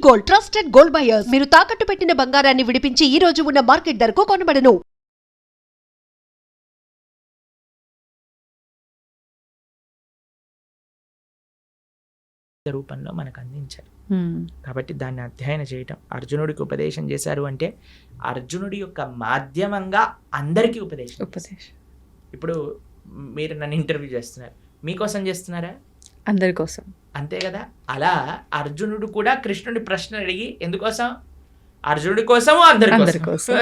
Gold, trusted gold buyers. మీరు తాకట్టు పెట్టిన బంగారాన్ని విడిపించి ఈ రోజు ఉన్న మార్కెట్ ధరకు కొనబడను. రూపంలో మనకు అందించారు. కాబట్టి దాన్ని అధ్యయనం చేయటం, అర్జునుడికి ఉపదేశం చేశారు అంటే అర్జునుడి యొక్క మాధ్యమంగా అందరికీ ఉపదేశం. ఇప్పుడు మీరు నన్ను ఇంటర్వ్యూ చేస్తున్నారు, మీకోసం చేస్తున్నారా? అందరి కోసం. అంతే కదా. అలా అర్జునుడు కూడా కృష్ణుడి ప్రశ్న అడిగి ఎందుకోసం? అర్జునుడి కోసము అందరి కోసం.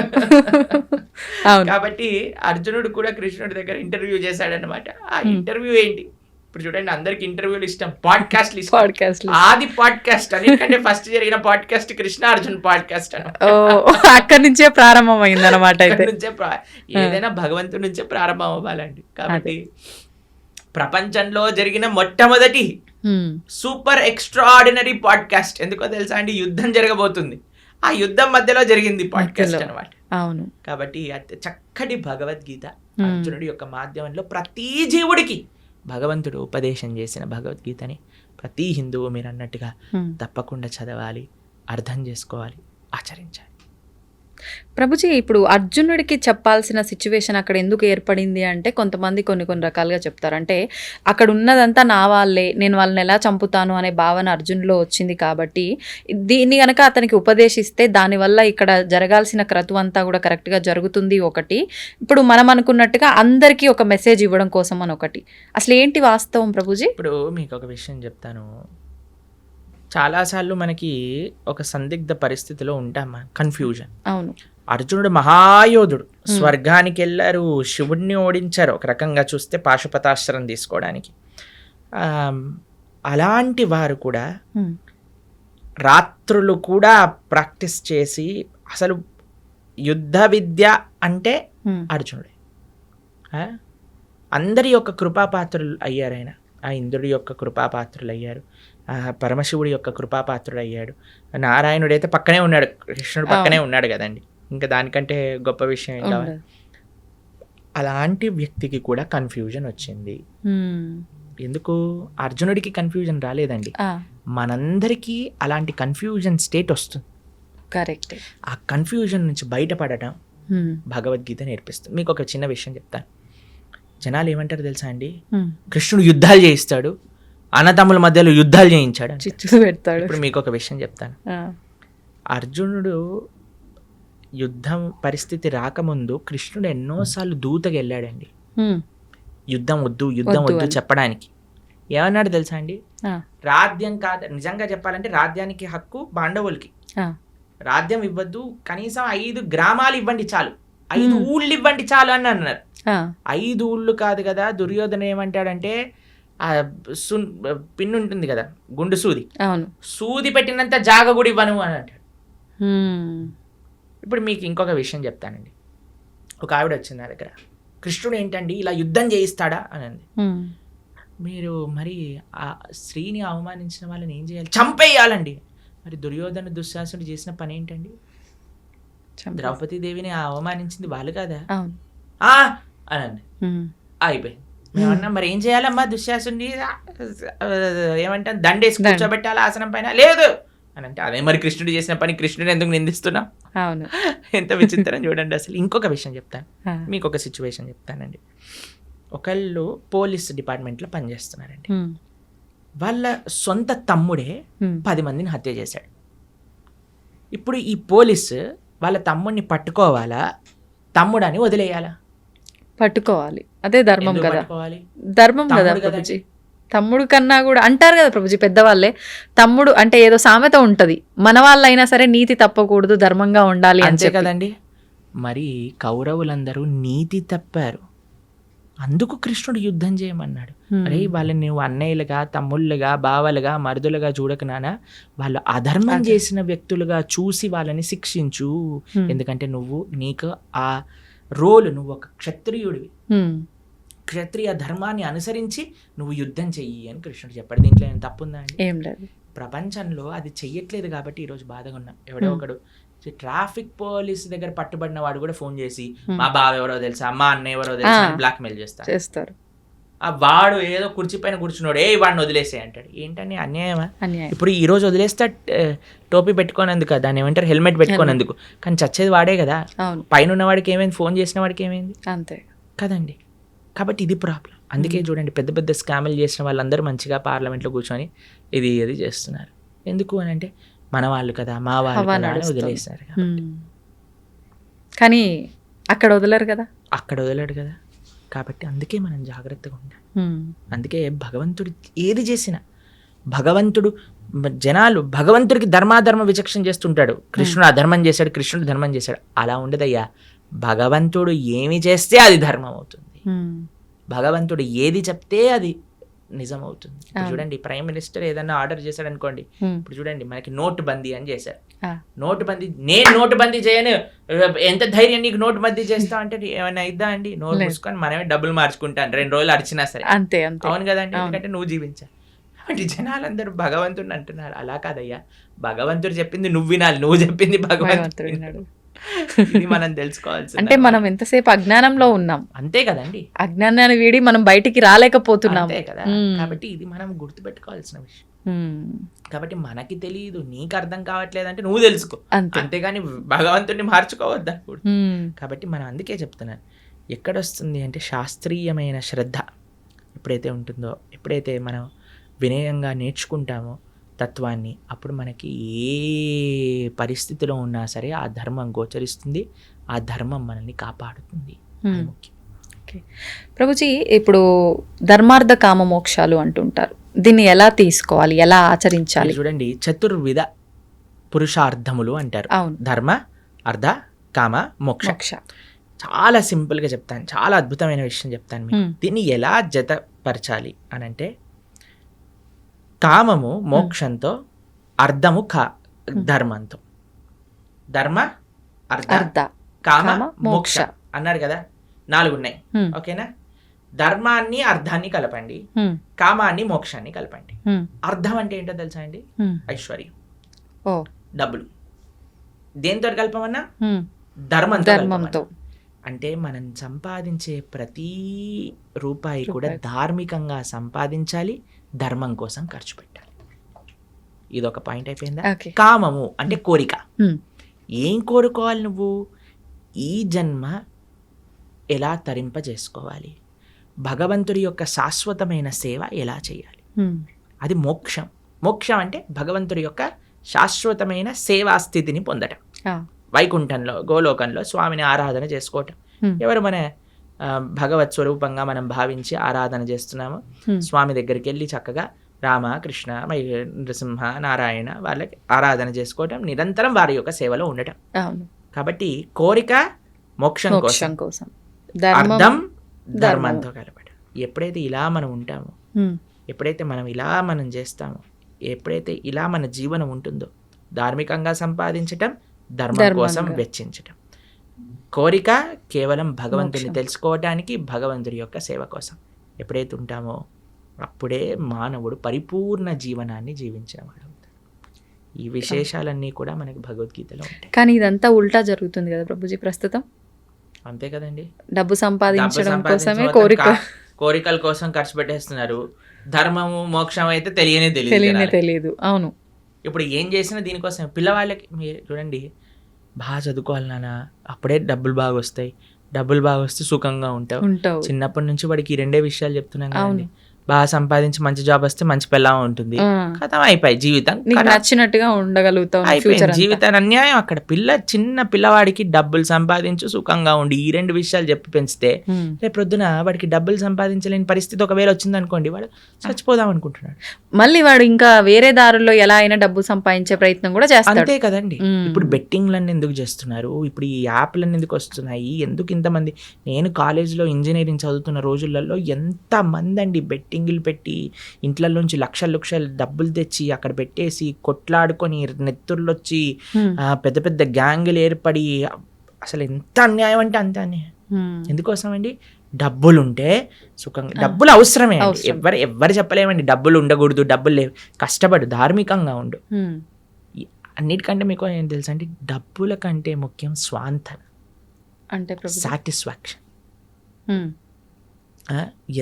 కాబట్టి అర్జునుడు కూడా కృష్ణుడి దగ్గర ఇంటర్వ్యూ చేశాడనమాట. ఆ ఇంటర్వ్యూ ఏంటి? ఇప్పుడు చూడండి, అందరికి ఇంటర్వ్యూలు ఇష్టం, పాడ్కాస్ట్లు ఇష్టం. ఆది పాడ్కాస్ట్ అన్నిటికంటే ఫస్ట్ జరిగిన పాడ్కాస్ట్ కృష్ణ అర్జున్ పాడ్కాస్ట్ అని. అక్కడి నుంచే ప్రారంభమైంది అనమాట. ఏదైనా భగవంతుడి నుంచే ప్రారంభం అవ్వాలండి. కాబట్టి ప్రపంచంలో జరిగిన మొట్టమొదటి సూపర్ ఎక్స్ట్రాఆర్డినరీ పాడ్కాస్ట్ ఎందుకో తెలుసా అండి? యుద్ధం జరగబోతుంది, ఆ యుద్ధం మధ్యలో జరిగింది పాడ్కాస్ట్ అనమాట. అవును. కాబట్టి చక్కటి భగవద్గీత అర్జునుడి యొక్క మాధ్యమంలో ప్రతి జీవుడికి భగవంతుడు ఉపదేశం చేసిన భగవద్గీతని ప్రతి హిందువు మీరు అన్నట్టుగా తప్పకుండా చదవాలి, అర్థం చేసుకోవాలి, ఆచరించాలి. ప్రభుజీ, ఇప్పుడు అర్జునుడికి చెప్పాల్సిన సిచ్యువేషన్ అక్కడ ఎందుకు ఏర్పడింది అంటే కొంతమంది కొన్ని రకాలుగా చెప్తారు. అంటే అక్కడ ఉన్నదంతా నా వాళ్ళే, నేను వాళ్ళని ఎలా చంపుతాను అనే భావన అర్జునులో వచ్చింది. కాబట్టి దీన్ని కనుక అతనికి ఉపదేశిస్తే దానివల్ల ఇక్కడ జరగాల్సిన క్రతువు అంతా కూడా కరెక్ట్గా జరుగుతుంది ఒకటి. ఇప్పుడు మనం అనుకున్నట్టుగా అందరికీ ఒక మెసేజ్ ఇవ్వడం కోసం అని ఒకటి. అసలు ఏంటి వాస్తవం ప్రభుజీ? ఇప్పుడు మీకు ఒక విషయం చెప్తాను. చాలాసార్లు మనకి ఒక సందిగ్ధ పరిస్థితిలో ఉంటాం, కన్ఫ్యూజన్. అవును. అర్జునుడు మహాయోధుడు, స్వర్గానికి వెళ్ళారు, శివుడిని ఓడించారు, ఒక రకంగా చూస్తే పాశుపతాస్త్రం తీసుకోవడానికి. అలాంటి వారు కూడా రాత్రులు కూడా ప్రాక్టీస్ చేసి, అసలు యుద్ధ విద్య అంటే అర్జునుడే. అందరి యొక్క కృపాపాత్రులు అయ్యారు ఆయన. ఆ ఇంద్రుడి యొక్క కృపాపాత్రులు అయ్యారు, పరమశివుడి యొక్క కృపాపాత్రుడు అయ్యాడు. నారాయణుడైతే పక్కనే ఉన్నాడు, కృష్ణుడు పక్కనే ఉన్నాడు కదండి. ఇంకా దానికంటే గొప్ప విషయం ఏం కావాలి? అలాంటి వ్యక్తికి కూడా కన్ఫ్యూజన్ వచ్చింది. ఎందుకు? అర్జునుడికి కన్ఫ్యూజన్ రాలేదండి, మనందరికీ అలాంటి కన్ఫ్యూజన్ స్టేట్ వస్తుంది. కరెక్ట్. ఆ కన్ఫ్యూజన్ నుంచి బయటపడటం భగవద్గీత నేర్పిస్తుంది. మీకు ఒక చిన్న విషయం చెప్తాను. జనాలు ఏమంటారు తెలుసా అండి? కృష్ణుడు యుద్ధాలు చేయిస్తాడు, అన్నదమ్ముల మధ్యలో యుద్ధాలు చేయించాడు, చిచ్చు పెడతాడు. ఇప్పుడు మీకు ఒక విషయం చెప్తాను. అర్జునుడు యుద్ధం పరిస్థితి రాకముందు కృష్ణుడు ఎన్నోసార్లు దూతగా వెళ్ళాడండి, యుద్ధం వద్దు చెప్పడానికి. ఏమన్నాడు తెలుసా అండి? రాజ్యం కాదు, నిజంగా చెప్పాలంటే రాజ్యానికి హక్కు పాండవులకి, రాజ్యం ఇవ్వద్దు, కనీసం 5 గ్రామాలు ఇవ్వండి చాలు, 5 ఊళ్ళు ఇవ్వండి చాలు అని అన్నారు. 5 ఊళ్ళు కాదు కదా. దుర్యోధన ఏమంటాడంటే, పిన్ ఉంటుంది కదా, గుండు సూది, సూది పెట్టినంత జాగ కూడా ఇవ్వను అని అంటాడు. ఇప్పుడు మీకు ఇంకొక విషయం చెప్తానండి. ఒక ఆవిడ వచ్చింది నా దగ్గర, కృష్ణుడు ఏంటండి ఇలా యుద్ధం చేయిస్తాడా అని అంది. మీరు మరి ఆ స్త్రీని అవమానించిన వాళ్ళని ఏం చేయాలి? చంపేయాలండి. మరి దుర్యోధన దుశ్శాసనుడు చేసిన పని ఏంటండి? ద్రౌపదీదేవిని అవమానించింది వాళ్ళు కదా అని అంది. అయిపోయింది. మేమన్నా మరి ఏం చేయాలమ్మా? దుశ్శాసుని ఏమంటారు, దండేసి కూర్చోబెట్టాలి ఆసనం పైన, లేదు అని అంటే, అదే మరి కృష్ణుడు చేసిన పని, కృష్ణుడు ఎందుకు నిందిస్తున్నాం? ఎంత విచిత్రం చూడండి అసలు. ఇంకొక విషయం చెప్తాను, మీకు ఒక సిచ్యువేషన్ చెప్తానండి. ఒకళ్ళు పోలీస్ డిపార్ట్మెంట్లో పనిచేస్తున్నారండి. వాళ్ళ సొంత తమ్ముడే 10 మందిని హత్య చేశాడు. ఇప్పుడు ఈ పోలీసు వాళ్ళ తమ్ముడిని పట్టుకోవాలా, తమ్ముడని వదిలేయాలా? పట్టుకోవాలి, అదే ధర్మం కదా. ధర్మం కదా ప్రభుజీ. తమ్ముడు కన్నా కూడా అంటారు కదా ప్రభుజీ పెద్దవాళ్ళే, తమ్ముడు అంటే ఏదో సామెత ఉంటది, మన వాళ్ళైనా సరే నీతి తప్పకూడదు, ధర్మంగా ఉండాలి అంతే కదండి. మరి కౌరవులందరూ నీతి తప్పారు, అందుకు కృష్ణుడు యుద్ధం చేయమన్నాడు. అరే వాళ్ళని నువ్వు అన్నయ్యలుగా, తమ్ముళ్ళుగా, బావలుగా, మరుదులుగా చూడక నానా, వాళ్ళు అధర్మం చేసిన వ్యక్తులుగా చూసి వాళ్ళని శిక్షించు. ఎందుకంటే నీకు ఆ రోలు, నువ్వు ఒక క్షత్రియుడివి, క్షత్రియ ధర్మాన్ని అనుసరించి నువ్వు యుద్ధం చెయ్యి అని కృష్ణుడు చెప్పాడు. దీంట్లో ఏమైనా తప్పుందా అండి? ఏం లేదు. ప్రపంచంలో అది చెయ్యట్లేదు కాబట్టి ఈరోజు బాధగా ఉన్నాం. ఎవడో ఒకడు ట్రాఫిక్ పోలీస్ దగ్గర పట్టుబడిన వాడు కూడా ఫోన్ చేసి మా బావ ఎవరో తెలుసా, మా అన్న ఎవరో తెలుసా అని బ్లాక్మెయిల్ చేస్తారు. వాడు ఏదో కుర్చీ పైన కూర్చున్నాడు, వాడిని వదిలేసే అంటాడు. ఏంటని అన్యాయమా? అన్యాయం. ఇప్పుడు ఈ రోజు వదిలేస్తే టోపీ పెట్టుకోనందుకు, దాన్ని ఏమంటారు హెల్మెట్ పెట్టుకోనందుకు, కానీ చచ్చేది వాడే కదా. అవును, పైన ఉన్న వాడికి ఏమైంది, ఫోన్ చేసిన వాడికి ఏమైంది అంతే కదండి. కాబట్టి ఇది ప్రాబ్లం. అందుకే చూడండి పెద్ద పెద్ద స్కాములు చేసిన వాళ్ళందరూ మంచిగా పార్లమెంట్లో కూర్చొని ఇది చేస్తున్నారు. ఎందుకు అని అంటే మన వాళ్ళు కదా, మా వాళ్ళు కదా అని వదిలేస్తారు. కానీ అక్కడ వదలరు కదా, అక్కడ వదలడు కదా. కాబట్టి అందుకే మనం జాగ్రత్తగా ఉండాలి. అందుకే భగవంతుడు ఏది చేసినా, భగవంతుడు జనాలు భగవంతుడికి ధర్మాధర్మ విచక్షణ చేస్తుంటాడు. కృష్ణుడు అధర్మం చేశాడు, కృష్ణుడు ధర్మం చేశాడు, అలా ఉండదయ్యా. భగవంతుడు ఏమి చేస్తే అది ధర్మం అవుతుంది. భగవంతుడు ఏది చెప్తే అది నిజం అవుతుంది. చూడండి ప్రైమ్ మినిస్టర్ ఏదన్నా ఆర్డర్ చేశాడు అనుకోండి, ఇప్పుడు చూడండి మనకి నోటు బందీ అని చేశారు. నోటు బందీ, నేను నోటు బందీ చేయను, ఎంత ధైర్యం నీకు నోటు బందీ చేస్తా అంటే ఏమైనా ఇద్దా అండి? నోటు మూసుకొని మనమే డబ్బులు మార్చుకుంటాను 2 రోజులు అరిచినా సరే. అంతే. అవును కదండి, ఎందుకంటే నువ్వు జీవించాలి. కాబట్టి జనాలందరూ భగవంతుడిని అంటున్నారు. అలా కాదయ్యా, భగవంతుడు చెప్పింది నువ్వు వినాలి, నువ్వు చెప్పింది భగవంతుడు వినాడు. ఇది మనం తెలుసుకోవాల్సి. అంటే మనం ఎంతసేపు అజ్ఞానంలో ఉన్నాం, అంతే కదండి. అజ్ఞానాన్ని వీడి మనం బయటికి రాలేకపోతున్నాం. అంతే కదా. కాబట్టి ఇది మనం గుర్తుపెట్టుకోవాల్సిన విషయం. కాబట్టి మనకి తెలియదు, నీకు అర్థం కావట్లేదు అంటే నువ్వు తెలుసుకో, అంతేగాని భగవంతుడిని మార్చుకోవద్దా. కాబట్టి మనం అందుకే చెప్తున్నాను, ఎక్కడొస్తుంది అంటే శాస్త్రీయమైన శ్రద్ధ ఎప్పుడైతే ఉంటుందో, ఎప్పుడైతే మనం వినయంగా నేర్చుకుంటామో తత్వాన్ని, అప్పుడు మనకి ఏ పరిస్థితిలో ఉన్నా సరే ఆ ధర్మం గోచరిస్తుంది, ఆ ధర్మం మనల్ని కాపాడుతుంది. ఓకే ప్రభుజీ, ఇప్పుడు ధర్మార్థ కామ మోక్షాలు అంటుంటారు, దీన్ని ఎలా తీసుకోవాలి, ఎలా ఆచరించాలి? చూడండి, చతుర్విధ పురుషార్థములు అంటారు. ధర్మ, అర్థ, కామ, మోక్ష. చాలా సింపుల్గా చెప్తాను, చాలా అద్భుతమైన విషయం చెప్తాను మీకు. దీన్ని ఎలా జతపరచాలి అని అంటే, కామము మోక్షంతో, అర్థము ధర్మంతో. ధర్మ, అర్థ, కామ, మోక్ష అన్నారు కదా, 4 ఉన్నాయి. ఓకేనా? ధర్మాన్ని అర్థాన్ని కలపండి, కామాన్ని మోక్షాన్ని కలపండి. అర్థం అంటే ఏంటో తెలుసా అండి? ఐశ్వర్యం, డబ్బులు. దేంతో కలపమన్నా? ధర్మంతో. అంటే మనం సంపాదించే ప్రతి రూపాయి కూడా ధార్మికంగా సంపాదించాలి, ధర్మం కోసం ఖర్చు పెట్టాలి. ఇదొక పాయింట్ అయిపోయిందా? కామము అంటే కోరిక. ఏం కోరుకోవాలి నువ్వు? ఈ జన్మ ఎలా తరింపజేసుకోవాలి, భగవంతుడి యొక్క శాశ్వతమైన సేవ ఎలా చేయాలి, అది మోక్షం. మోక్షం అంటే భగవంతుడి యొక్క శాశ్వతమైన సేవా స్థితిని పొందటం. వైకుంఠంలో, గోలోకంలో స్వామిని ఆరాధన చేసుకోవటం. ఎవరు మన భగవత్ స్వరూపంగా మనం భావించి ఆరాధన చేస్తున్నాము, స్వామి దగ్గరికి వెళ్ళి చక్కగా రామ, కృష్ణ, నరసింహ, నారాయణ వాళ్ళకి ఆరాధన చేసుకోవటం, నిరంతరం వారి యొక్క సేవలో ఉండటం. కాబట్టి కోరిక మోక్షం కోసం, అర్థం ధర్మంతో కలపడం. ఎప్పుడైతే ఇలా మనం ఉంటామో, ఎప్పుడైతే మనం ఇలా మనం చేస్తామో, ఎప్పుడైతే ఇలా మన జీవనం ఉంటుందో, ధార్మికంగా సంపాదించటం, ధర్మం కోసం వెచ్చించటం. కోరిక కేవలం భగవంతుని తెలుసుకోవటానికి, భగవంతుడి యొక్క సేవ కోసం ఎప్పుడైతే ఉంటామో, అప్పుడే మానవుడు పరిపూర్ణ జీవనాన్ని జీవించిన వాడు అవుతాడు. ఈ విశేషాలన్నీ కూడా మనకి భగవద్గీతలో ఉంటాయి. కానీ ఇదంతా ఉల్టా జరుగుతుంది కదా ప్రభుజీ ప్రస్తుతం. అంతే కదండి, డబ్బు సంపాదించడం కోసమే కోరికల కోసం ఖర్చు పెట్టేస్తున్నారు. ధర్మము మోక్షం అయితే తెలియదు. అవును. ఇప్పుడు ఏం చేసినా దీనికోసం. పిల్లవాళ్ళకి మీరు చూడండి, బాగా చదువుకోవాలి నాన్న, అప్పుడే డబ్బులు బాగా వస్తాయి, డబ్బులు బాగా వస్తే సుఖంగా ఉంటావు. చిన్నప్పటి నుంచి వాడికి ఈ 2 విషయాలు చెప్తున్నాం కదండి. బాగా సంపాదించి మంచి జాబ్ వస్తే మంచి పిల్లం ఉంటుంది, కథం అయిపోయి జీవితం నచ్చినట్టుగా ఉండగలుగుతాం. జీవితాన్ని అన్యాయం. అక్కడ చిన్న పిల్లవాడికి డబ్బులు సంపాదించు సుఖంగా ఉండి ఈ 2 విషయాలు చెప్పి పెంచితే, రేపు పొద్దున వాడికి డబ్బులు సంపాదించలేని పరిస్థితి ఒకవేళ వచ్చింది అనుకోండి, వాడు చచ్చిపోదాం అనుకుంటున్నాడు. మళ్ళీ వాడు ఇంకా వేరే దారుల్లో ఎలా అయినా డబ్బు సంపాదించే ప్రయత్నం కూడా చేస్తాడు. అంతే కదండి. ఇప్పుడు బెట్టింగ్లన్నీ ఎందుకు చేస్తున్నారు, ఇప్పుడు ఈ యాప్లన్నీ ఎందుకు వస్తున్నాయి, ఎందుకు ఇంతమంది? నేను కాలేజీలో ఇంజనీరింగ్ చదువుతున్న రోజులలో ఎంతమంది అండి బెట్టింగ్లు పెట్టి ఇంట్లలోంచి లక్షలు డబ్బులు తెచ్చి అక్కడ పెట్టేసి కొట్లాడుకొని నెత్తుర్లు వచ్చి పెద్ద పెద్ద గ్యాంగులు ఏర్పడి, అసలు ఎంత అన్యాయం అంటే అంత అన్యాయం. ఎందుకోసం అండి? డబ్బులు ఉంటే సుఖంగా, డబ్బులు అవసరమే అండి, ఎవరు చెప్పలేమండి డబ్బులు ఉండకూడదు, డబ్బులు లేవు. కష్టపడు, ధార్మికంగా ఉండు. అన్నిటికంటే మీకు ఏం తెలుసా అండి, డబ్బుల కంటే ముఖ్యం స్వాంతన అంటే సాటిస్ఫాక్షన్.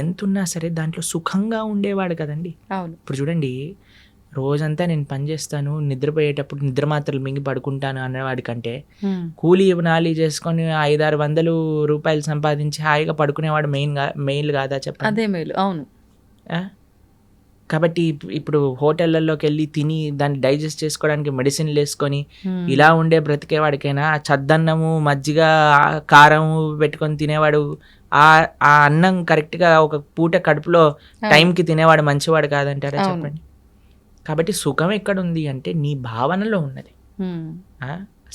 ఎంతున్నా సరే దాంట్లో సుఖంగా ఉండేవాడు కదండి. అవును. ఇప్పుడు చూడండి, రోజంతా నేను పని చేస్తాను, నిద్రపోయేటప్పుడు నిద్ర మాత్రలు మింగి పడుకుంటాను అనేవాడి కంటే కూలీ నాలి చేసుకొని 500-600 రూపాయలు సంపాదించి హాయిగా పడుకునేవాడు మెయిన్ కాదా చెప్పండి? అదే మేలు. అవును. కాబట్టి ఇప్పుడు హోటళ్లలోకి వెళ్ళి తిని దాన్ని డైజెస్ట్ చేసుకోవడానికి మెడిసిన్లు వేసుకొని ఇలా ఉండే బ్రతికేవాడికైనా చద్దన్నము మజ్జిగ కారము పెట్టుకొని తినేవాడు, ఆ అన్నం కరెక్ట్గా ఒక పూట కడుపులో టైంకి తినేవాడు మంచివాడు కాదంటారా చెప్పండి? కాబట్టి సుఖం ఎక్కడుంది అంటే నీ భావనలో ఉన్నది.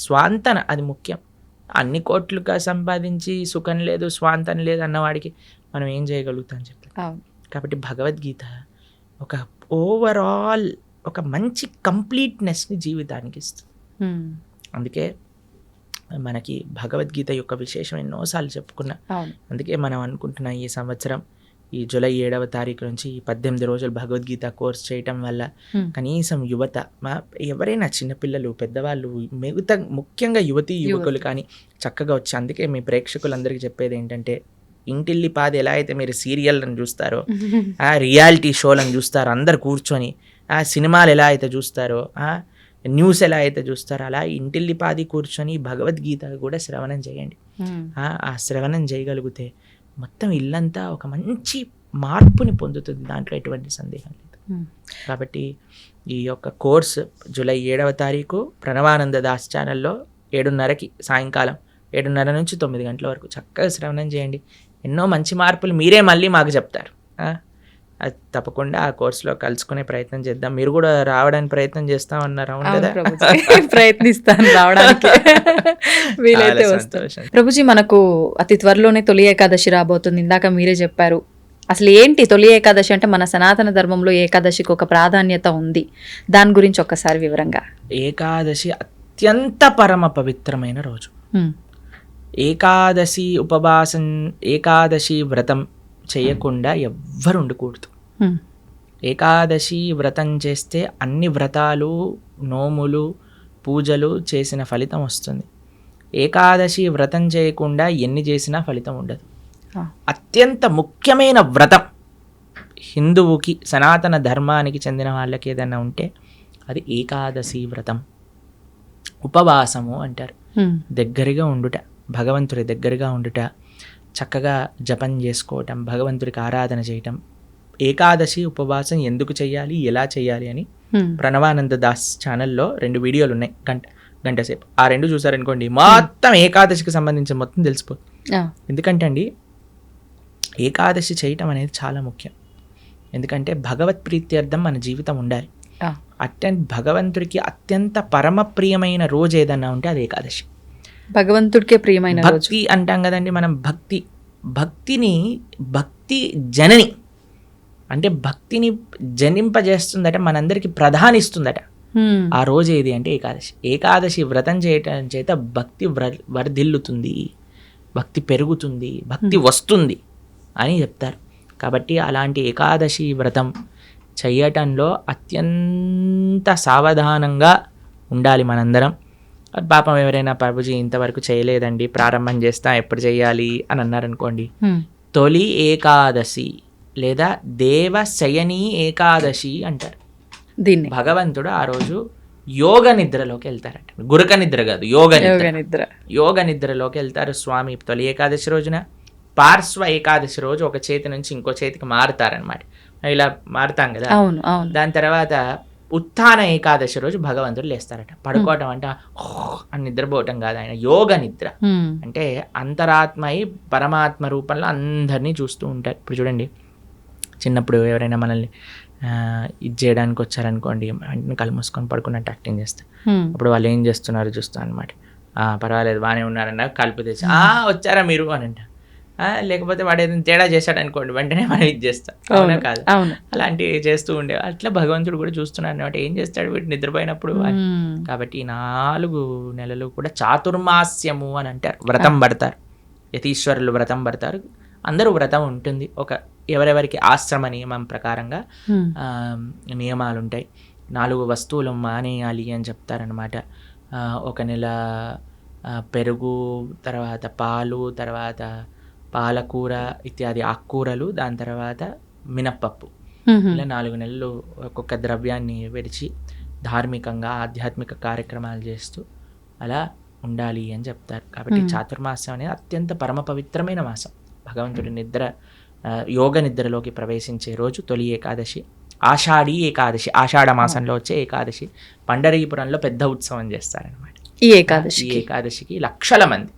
స్వాంతన అది ముఖ్యం. అన్ని కోట్లుగా సంపాదించి సుఖం లేదు స్వాంతన లేదు అన్నవాడికి మనం ఏం చేయగలుగుతాం చెప్పండి? కాబట్టి భగవద్గీత ఒక ఓవరాల్ ఒక మంచి కంప్లీట్నెస్ని జీవితానికి ఇస్తుంది. అందుకే మనకి భగవద్గీత యొక్క విశేషం ఎన్నోసార్లు చెప్పుకున్నా. అందుకే మనం అనుకుంటున్నాం ఈ సంవత్సరం ఈ జూలై 7వ తారీఖు నుంచి ఈ 18 రోజులు భగవద్గీత కోర్స్ చేయటం వల్ల కనీసం యువత, ఎవరైనా చిన్నపిల్లలు పెద్దవాళ్ళు మిగతా ముఖ్యంగా యువకులు కానీ చక్కగా వచ్చి, అందుకే మీ ప్రేక్షకులందరికీ చెప్పేది ఏంటంటే, ఇంటిల్లిపాది ఎలా అయితే మీరు సీరియల్లను చూస్తారో, ఆ రియాలిటీ షోలను చూస్తారో అందరు కూర్చొని, ఆ సినిమాలు ఎలా అయితే చూస్తారో, న్యూస్ ఎలా అయితే చూస్తారో, అలా ఇంటిల్లిపాది కూర్చొని భగవద్గీత కూడా శ్రవణం చేయండి. ఆ శ్రవణం చేయగలిగితే మొత్తం ఇల్లంతా ఒక మంచి మార్పుని పొందుతుంది, దాంట్లో ఎటువంటి సందేహం లేదు. కాబట్టి ఈ యొక్క కోర్సు జూలై 7వ తారీఖు ప్రణవానంద దాస్ ఛానల్లో 7:30కి సాయంకాలం 7:30 నుంచి 9 గంటల వరకు చక్కగా శ్రవణం చేయండి. ఎన్నో మంచి మార్పులు మీరే మళ్ళీ మాకు చెప్తారు. అది తప్పకుండా ఆ కోర్సులో కలుసుకునే ప్రయత్నం చేద్దాం. మీరు కూడా రావడానికి ప్రయత్నం చేస్తామన్నారు, అవును కదా? ప్రయత్నిస్తాను రావడానికి, వీలైతే వస్తాను. ప్రభుజీ, మనకు అతి త్వరలోనే తొలి ఏకాదశి రాబోతుంది. ఇందాక మీరే చెప్పారు. అసలు ఏంటి తొలి ఏకాదశి అంటే? మన సనాతన ధర్మంలో ఏకాదశికి ఒక ప్రాధాన్యత ఉంది, దాని గురించి ఒక్కసారి వివరంగా. ఏకాదశి అత్యంత పరమ పవిత్రమైన రోజు. ఏకాదశి ఉపవాసం, ఏకాదశి వ్రతం చేయకుండా ఎవ్వరు ఉండకూడదు. ఏకాదశి వ్రతం చేస్తే అన్ని వ్రతాలు, నోములు, పూజలు చేసిన ఫలితం వస్తుంది. ఏకాదశి వ్రతం చేయకుండా ఎన్ని చేసినా ఫలితం ఉండదు. అత్యంత ముఖ్యమైన వ్రతం హిందువుకి, సనాతన ధర్మానికి చెందిన వాళ్ళకి ఏదైనా ఉంటే అది ఏకాదశి వ్రతం. ఉపవాసము అంటారు. దగ్గరగా ఉండుట, భగవంతుడి దగ్గరగా ఉండుట, చక్కగా జపం చేసుకోవటం, భగవంతుడికి ఆరాధన చేయటం. ఏకాదశి ఉపవాసం ఎందుకు చేయాలి, ఎలా చేయాలి అని ప్రణవానంద దాస్ ఛానల్లో 2 వీడియోలు ఉన్నాయి, గంట సేపు. ఆ 2 చూసారనుకోండి, మొత్తం ఏకాదశికి సంబంధించిన మొత్తం తెలిసిపోతుంది. ఎందుకంటే అండి, ఏకాదశి చేయటం అనేది చాలా ముఖ్యం. ఎందుకంటే భగవత్ ప్రీత్యర్థం మన జీవితం ఉండాలి. భగవంతుడికి అత్యంత పరమ ప్రియమైన రోజు ఏదన్నా ఉంటే అది ఏకాదశి. భగవంతుడికే ప్రియమైన భక్తి అంటాం కదండి మనం. భక్తి జనని అంటే భక్తిని జనింపజేస్తుందట, మనందరికి ప్రధానిస్తుందట. ఆ రోజు ఏది అంటే ఏకాదశి. ఏకాదశి వ్రతం చేయటం చేత భక్తి వర్ధిల్లుతుంది, భక్తి పెరుగుతుంది, భక్తి వస్తుంది అని చెప్తారు. కాబట్టి అలాంటి ఏకాదశి వ్రతం చేయటంలో అత్యంత సావధానంగా ఉండాలి మనందరం. పాపం ఎవరైనా ప్రభుజీ ఇంతవరకు చేయలేదండి, ప్రారంభం చేస్తా, ఎప్పుడు చేయాలి అని అన్నారనుకోండి, తొలి ఏకాదశి లేదా దేవశయని ఏకాదశి అంటారు దీన్ని. భగవంతుడు ఆ రోజు యోగ నిద్రలోకి వెళ్తారట. గురక నిద్ర కాదు, యోగ నిద్రలోకి వెళ్తారు స్వామి తొలి ఏకాదశి రోజున. పార్శ్వ ఏకాదశి రోజు ఒక చేతి నుంచి ఇంకో చేతికి మారుతారనమాట. ఇలా మారుతాం కదా. దాని తర్వాత ఉత్థాన ఏకాదశి రోజు భగవంతుడు లేస్తారట. పడుకోవటం అంటే అని నిద్రపోవటం కాదు, ఆయన యోగ నిద్ర అంటే అంతరాత్మయి పరమాత్మ రూపంలో అందరినీ చూస్తూ ఉంటారు. ఇప్పుడు చూడండి, చిన్నప్పుడు ఎవరైనా మనల్ని ఇది చేయడానికి వచ్చారనుకోండి, వెంటనే కళ్ళు మూసుకొని పడుకున్నట్టు యాక్టింగ్ చేస్తారు. అప్పుడు వాళ్ళు ఏం చేస్తున్నారు చూస్తాం అనమాట. పర్వాలేదు బాగానే ఉన్నారన్న కలుపు తెచ్చి వచ్చారా మీరు అని అంట. లేకపోతే వాడు ఏదైనా తేడా చేశాడు అనుకోండి, వెంటనే మనం ఇది చేస్తాం, అవునా కాదు? అలాంటివి చేస్తూ ఉండే అట్లా భగవంతుడు కూడా చూస్తున్నాడు అనమాట. ఏం చేస్తాడు వీడు నిద్రపోయినప్పుడు అని. కాబట్టి 4 నెలలు కూడా చాతుర్మాస్యము అని అంటారు, వ్రతం పడతారు. యతీశ్వరులు వ్రతం పడతారు, అందరూ వ్రతం ఉంటుంది. ఎవరెవరికి ఆశ్రమ నియమం ప్రకారంగా నియమాలు ఉంటాయి. 4 వస్తువులు మానేయాలి అని చెప్తారనమాట. 1 నెల పెరుగు, తర్వాత పాలు, తర్వాత పాలకూర ఇత్యాది ఆకుకూరలు, దాని తర్వాత మినప్పప్పు, ఇలా 4 నెలలు ఒక్కొక్క ద్రవ్యాన్ని విడిచి ధార్మికంగా ఆధ్యాత్మిక కార్యక్రమాలు చేస్తూ అలా ఉండాలి అని చెప్తారు. కాబట్టి చాతుర్మాసం అనేది అత్యంత పరమ పవిత్రమైన మాసం. భగవంతుడి యోగ నిద్రలోకి ప్రవేశించే రోజు తొలి ఏకాదశి, ఆషాఢీ ఏకాదశి, ఆషాఢ మాసంలో వచ్చే ఏకాదశి. పండరీపురంలో పెద్ద ఉత్సవం చేస్తారనమాట ఈ ఏకాదశికి. లక్షల మంది,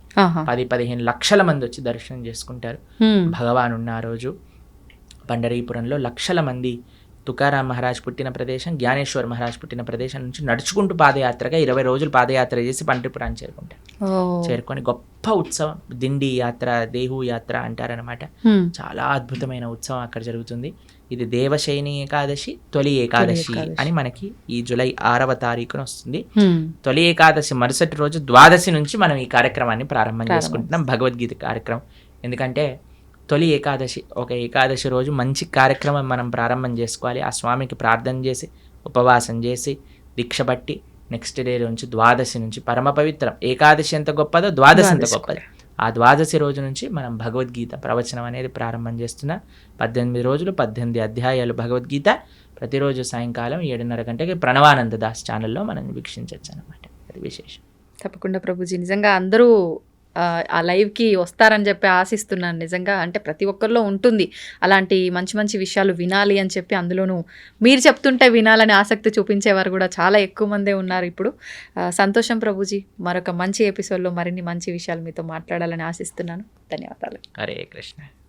10-15 లక్షల మంది వచ్చి దర్శనం చేసుకుంటారు. భగవాన్ ఉన్న ఆ రోజు పండరీపురంలో లక్షల మంది తుకారాం మహారాజ్ పుట్టిన ప్రదేశం, జ్ఞానేశ్వర్ మహారాజ్ పుట్టిన ప్రదేశం నుంచి నడుచుకుంటూ పాదయాత్రగా 20 రోజులు పాదయాత్ర చేసి పండరీపురాన్ని చేరుకొని గొప్ప ఉత్సవం, దిండి యాత్ర, దేహు యాత్ర అంటారనమాట. చాలా అద్భుతమైన ఉత్సవం అక్కడ జరుగుతుంది. ఇది దేవశయని ఏకాదశి, తొలి ఏకాదశి అని మనకి ఈ జూలై 6వ తారీఖున వస్తుంది. తొలి ఏకాదశి మరుసటి రోజు ద్వాదశి నుంచి మనం ఈ కార్యక్రమాన్ని ప్రారంభం చేసుకుంటున్నాం, భగవద్గీత కార్యక్రమం. ఎందుకంటే తొలి ఏకాదశి, ఒక ఏకాదశి రోజు మంచి కార్యక్రమం మనం ప్రారంభం చేసుకోవాలి. ఆ స్వామికి ప్రార్థన చేసి ఉపవాసం చేసి దీక్ష పట్టి నెక్స్ట్ డే నుంచి ద్వాదశి నుంచి పరమ పవిత్రం. ఏకాదశి ఎంత గొప్పదో ద్వాదశి ఎంత గొప్పది. ఆ ద్వాదశి రోజు నుంచి మనం భగవద్గీత ప్రవచనం అనేది ప్రారంభం చేస్తున్నా. 18 రోజులు 18 అధ్యాయాలు భగవద్గీత ప్రతిరోజు సాయంకాలం 7:30 గంటకి ప్రణవానంద దాస్ ఛానల్లో మనం వీక్షించవచ్చు అనమాట. అది విశేషం. తప్పకుండా ప్రభుజీ, నిజంగా అందరూ ఆ లైవ్కి వస్తారని చెప్పి ఆశిస్తున్నాను. నిజంగా అంటే ప్రతి ఒక్కరిలో ఉంటుంది అలాంటి మంచి మంచి విషయాలు వినాలి అని చెప్పి, అందులోనూ మీరు చెప్తుంటే వినాలని ఆసక్తి చూపించేవారు కూడా చాలా ఎక్కువ మందే ఉన్నారు ఇప్పుడు. సంతోషం ప్రభుజీ, మరొక మంచి ఎపిసోడ్లో మరిన్ని మంచి విషయాలు మీతో మాట్లాడాలని ఆశిస్తున్నాను. ధన్యవాదాలు. హరే కృష్ణ.